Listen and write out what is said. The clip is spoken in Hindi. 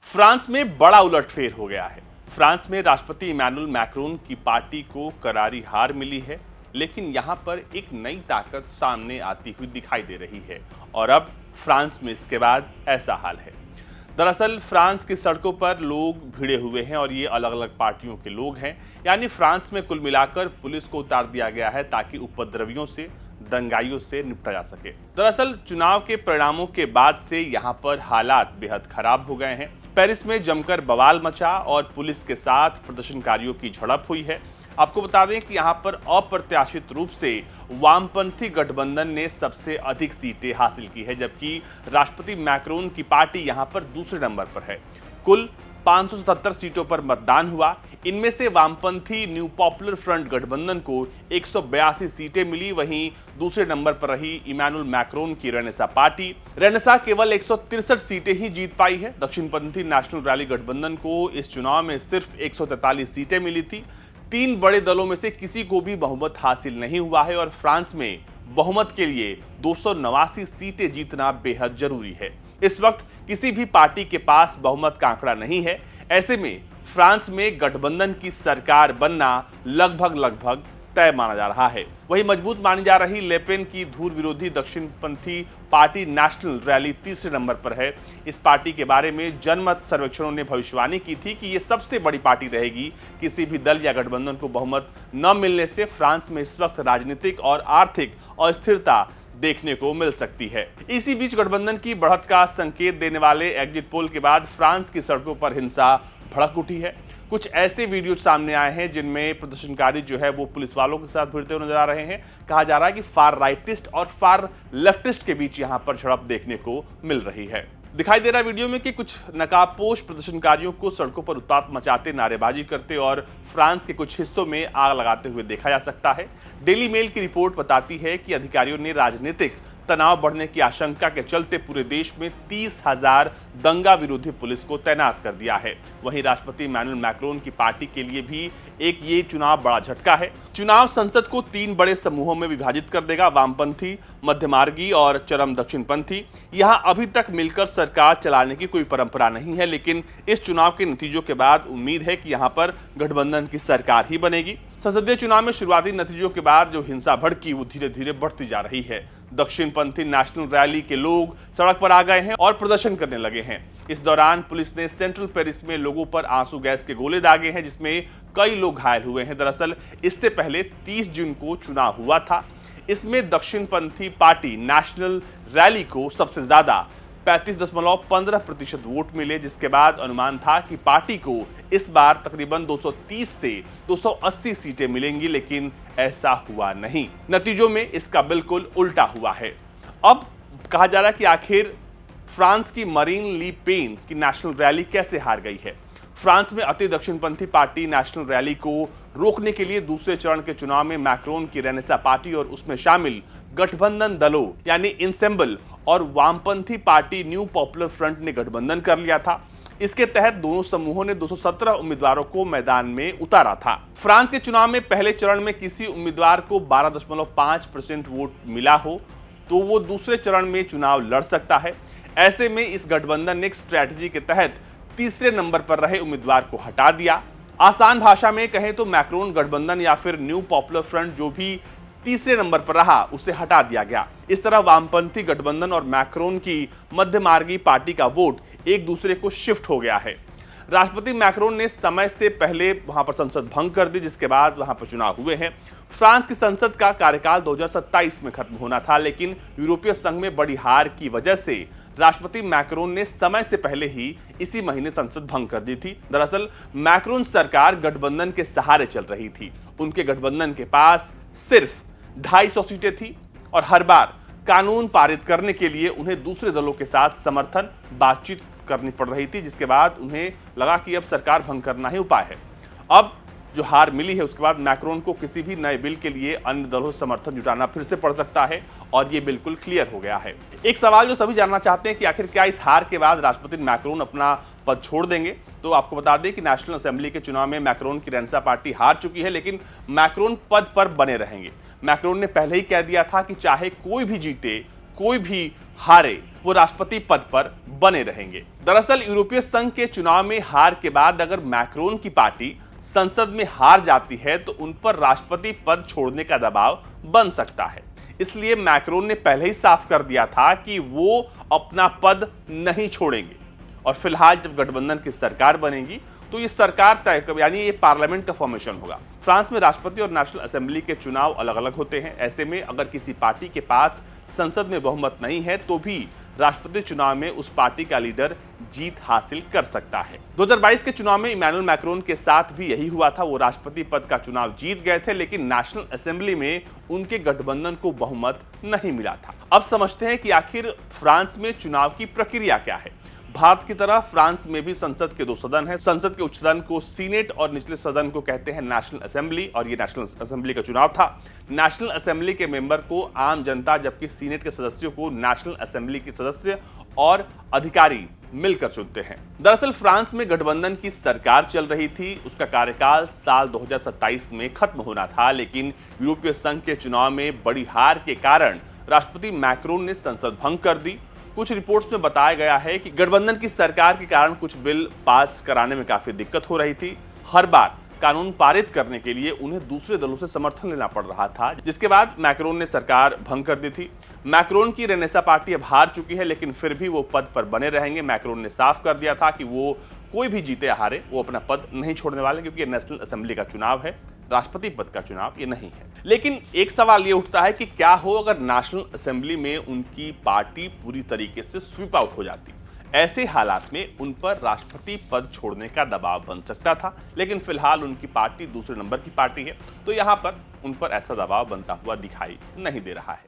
फ्रांस में बड़ा उलटफेर हो गया है। फ्रांस में राष्ट्रपति इमैनुअल मैक्रोन की पार्टी को करारी हार मिली है, लेकिन यहां पर एक नई ताकत सामने आती हुई दिखाई दे रही है और अब फ्रांस में इसके बाद ऐसा हाल है। दरअसल फ्रांस की सड़कों पर लोग भिड़े हुए हैं और ये अलग अलग पार्टियों के लोग हैं। यानी फ्रांस में कुल मिलाकर पुलिस को उतार दिया गया है ताकि उपद्रवियों से, दंगाइयों से निपटा जा सके। दरअसल चुनाव के परिणामों के बाद से यहाँ पर हालात बेहद खराब हो गए हैं। पेरिस में जमकर बवाल मचा और पुलिस के साथ प्रदर्शनकारियों की झड़प हुई है। आपको बता दें कि यहाँ पर अप्रत्याशित रूप से वामपंथी गठबंधन ने सबसे अधिक सीटें हासिल की है, जबकि राष्ट्रपति मैक्रोन की पार्टी यहाँ पर दूसरे नंबर पर है। कुल 577 सीटों पर मतदान हुआ। इनमें से वामपंथी न्यू पॉपुलर फ्रंट गठबंधन को 182 सीटें मिली। वहीं दूसरे नंबर पर रही इमैनुअल मैक्रोन की रेनेसा पार्टी। रेनेसा केवल 163 सीटें ही जीत पाई है। दक्षिणपंथी नेशनल रैली गठबंधन को इस चुनाव में सिर्फ 143 सीटें मिली थी। तीन बड़े दलों में से किसी को भी बहुमत हासिल नहीं हुआ है और फ्रांस में बहुमत के लिए 289 सीटें जीतना बेहद जरूरी है। इस वक्त किसी भी पार्टी के पास बहुमत का आंकड़ा नहीं है। ऐसे में फ्रांस में गठबंधन की सरकार बनना लगभग तय माना जा रहा है। वही मजबूत मानी जा रही लेपेन की धूर विरोधी दक्षिणपंथी पार्टी नेशनल रैली तीसरे नंबर पर है। इस पार्टी के बारे में जनमत सर्वेक्षणों ने भविष्यवाणी की थी कि यह सबसे बड़ी पार्टी रहेगी। किसी भी दल या गठबंधन को बहुमत न मिलने से फ्रांस में इस वक्त राजनीतिक और आर्थिक अस्थिरता देखने को मिल सकती है। इसी बीच गठबंधन की बढ़त का संकेत देने वाले एग्जिट पोल के बाद फ्रांस की सड़कों पर हिंसा भड़क उठी है। कुछ ऐसे वीडियो सामने आए हैं जिनमें प्रदर्शनकारी जो है वो पुलिस वालों के साथ भिड़ते हुए नजर आ रहे हैं। कहा जा रहा है कि फार राइटिस्ट और फार लेफ्टिस्ट के बीच यहां पर झड़प देखने को मिल रही है। दिखाई दे रहा है वीडियो में कि कुछ नकाबपोश प्रदर्शनकारियों को सड़कों पर उत्पात मचाते, नारेबाजी करते और फ्रांस के कुछ हिस्सों में आग लगाते हुए देखा जा सकता है। डेली मेल की रिपोर्ट बताती है कि अधिकारियों ने राजनीतिक तनाव बढ़ने की आशंका के चलते पूरे देश में 30,000 दंगा विरोधी पुलिस को तैनात कर दिया है। वहीं राष्ट्रपति इमैनुअल मैक्रोन की पार्टी के लिए भी एक ये चुनाव बड़ा झटका है। चुनाव संसद को 3 बड़े समूहों में विभाजित कर देगा। वामपंथी, मध्यमार्गी और चरम दक्षिणपंथी। यहां अभी तक मिलकर सरकार चलाने की कोई परंपरा नहीं है, लेकिन इस चुनाव के नतीजों के बाद उम्मीद है कि यहां पर गठबंधन की सरकार ही बनेगी। संसदीय चुनाव में शुरुआती नतीजों के बाद जो हिंसा भड़की वो धीरे धीरे बढ़ती जा रही है। दक्षिणपंथी नेशनल रैली के लोग सड़क पर आ गए हैं और प्रदर्शन करने लगे हैं। इस दौरान पुलिस ने सेंट्रल पेरिस में लोगों पर आंसू गैस के गोले दागे हैं, जिसमें कई लोग घायल हुए हैं। दरअसल इससे पहले 30 जून को चुनाव हुआ था। इसमें दक्षिणपंथी पार्टी नेशनल रैली को सबसे ज्यादा 35.15% वोट मिले, जिसके बाद अनुमान था कि पार्टी को इस बार तकरीबन 230 से 280 सीटें मिलेंगी, लेकिन ऐसा हुआ नहीं। नतीजों में इसका बिल्कुल उल्टा हुआ है। अब कहा जा रहा है कि आखिर फ्रांस की मरीन ली पेन की नेशनल रैली कैसे हार गई है। फ्रांस में अति दक्षिणपंथी पार्टी नेशनल रैली को रोकने के लिए दूसरे चरण के चुनाव में मैक्रोन की रेनेसा पार्टी और उसमें शामिल गठबंधन दलों यानी इंसेंबल और वामपंथी पार्टी न्यू पॉपुलर फ्रंट ने गठबंधन कर लिया था। इसके तहत दोनों समूहों ने 217 उम्मीदवारों को मैदान में उतारा था। फ्रांस के चुनाव में पहले चरण में किसी उम्मीदवार को 12.5% वोट मिला हो तो वो दूसरे चरण में चुनाव लड़ सकता है। ऐसे में इस गठबंधन ने एक स्ट्रैटेजी के तहत तीसरे नंबर पर रहे उम्मीदवार को हटा दिया। आसान भाषा में कहें तो मैक्रोन गठबंधन या फिर न्यू पॉपुलर फ्रंट जो भी तीसरे नंबर पर रहा उसे हटा दिया गया। इस तरह वामपंथी गठबंधन और मैक्रोन की मध्यमार्गी पार्टी का वोट एक दूसरे को शिफ्ट हो गया है। राष्ट्रपति मैक्रोन ने समय से पहले वहां पर संसद भंग कर दी, जिसके बाद वहां पर चुनाव हुए हैं। फ्रांस की संसद का कार्यकाल 2027 में खत्म होना था, लेकिन यूरोपीय संघ में बड़ी हार की वजह से राष्ट्रपति मैक्रोन ने समय से पहले ही इसी महीने संसद भंग कर दी थी। दरअसल मैक्रोन सरकार गठबंधन के सहारे चल रही थी। उनके गठबंधन के पास सिर्फ 250 सीटें थी और हर बार कानून पारित करने के लिए उन्हें दूसरे दलों के साथ समर्थन बातचीत करनी पड़ रही थी, जिसके बाद उन्हें लगा कि अब सरकार भंग करना ही उपाय है। अब जो हार मिली है उसके बाद मैक्रोन को किसी भी नए बिल के लिए अन्य दलों से समर्थन जुटाना फिर से पड़ सकता है और ये बिल्कुल क्लियर हो गया है। एक सवाल जो सभी जानना चाहते हैं कि आखिर क्या इस हार के बाद राष्ट्रपति मैक्रोन अपना पद छोड़ देंगे। तो आपको बता दें कि नेशनल असेंबली के चुनाव में मैक्रोन की रेनेसा पार्टी हार चुकी है, लेकिन मैक्रोन पद पर बने रहेंगे। मैक्रोन ने पहले ही कह दिया था कि चाहे कोई भी जीते, कोई भी हारे, वो राष्ट्रपति पद पर बने रहेंगे। दरअसल यूरोपीय संघ के चुनाव में हार के बाद अगर मैक्रोन की पार्टी संसद में हार जाती है तो उन पर राष्ट्रपति पद छोड़ने का दबाव बन सकता है। इसलिए मैक्रोन ने पहले ही साफ कर दिया था कि वो अपना पद नहीं छोड़ेंगे। और फिलहाल जब गठबंधन की सरकार बनेगी तो ये सरकार तय यानी ये पार्लियामेंट का फॉर्मेशन होगा। फ्रांस में राष्ट्रपति और नेशनल असेंबली के चुनाव अलग अलग होते हैं। ऐसे में अगर किसी पार्टी के पास संसद में बहुमत नहीं है तो भी राष्ट्रपति चुनाव में उस पार्टी का लीडर जीत हासिल कर सकता है। 2022 के चुनाव में इमैनुअल मैक्रोन के साथ भी यही हुआ था। वो राष्ट्रपति पद का चुनाव जीत गए थे, लेकिन नेशनल असेंबली में उनके गठबंधन को बहुमत नहीं मिला था। अब समझते हैं कि आखिर फ्रांस में चुनाव की प्रक्रिया क्या है। भारत की तरह फ्रांस में भी संसद के 2 सदन हैं। संसद के उच्च सदन को सीनेट और निचले सदन को कहते हैं नेशनल असेंबली, और ये नेशनल असेंबली का चुनाव था। नेशनल असेंबली के मेंबर को आम जनता, जबकि सीनेट के सदस्यों को नेशनल असेंबली के सदस्य और अधिकारी मिलकर चुनते हैं। दरअसल फ्रांस में गठबंधन की सरकार चल रही थी। उसका कार्यकाल साल 2027 में खत्म होना था, लेकिन यूरोपीय संघ के चुनाव में बड़ी हार के कारण राष्ट्रपति मैक्रोन ने संसद भंग कर दी। कुछ रिपोर्ट्स में बताया गया है कि गठबंधन की सरकार के कारण कुछ बिल पास कराने में काफी दिक्कत हो रही थी। हर बार कानून पारित करने के लिए उन्हें दूसरे दलों से समर्थन लेना पड़ रहा था, जिसके बाद मैक्रोन ने सरकार भंग कर दी थी। मैक्रोन की रेनेसा पार्टी अब हार चुकी है, लेकिन फिर भी वो पद पर बने रहेंगे। मैक्रोन ने साफ कर दिया था कि वो कोई भी जीते या हारे वो अपना पद नहीं छोड़ने वाले, क्योंकि नेशनल असेंबली का चुनाव है, राष्ट्रपति पद का चुनाव ये नहीं है। लेकिन एक सवाल ये उठता है कि क्या हो अगर नेशनल असेंबली में उनकी पार्टी पूरी तरीके से स्वीप आउट हो जाती। ऐसे हालात में उन पर राष्ट्रपति पद छोड़ने का दबाव बन सकता था, लेकिन फिलहाल उनकी पार्टी दूसरे नंबर की पार्टी है, तो यहां पर उन पर ऐसा दबाव बनता हुआ दिखाई नहीं दे रहा है।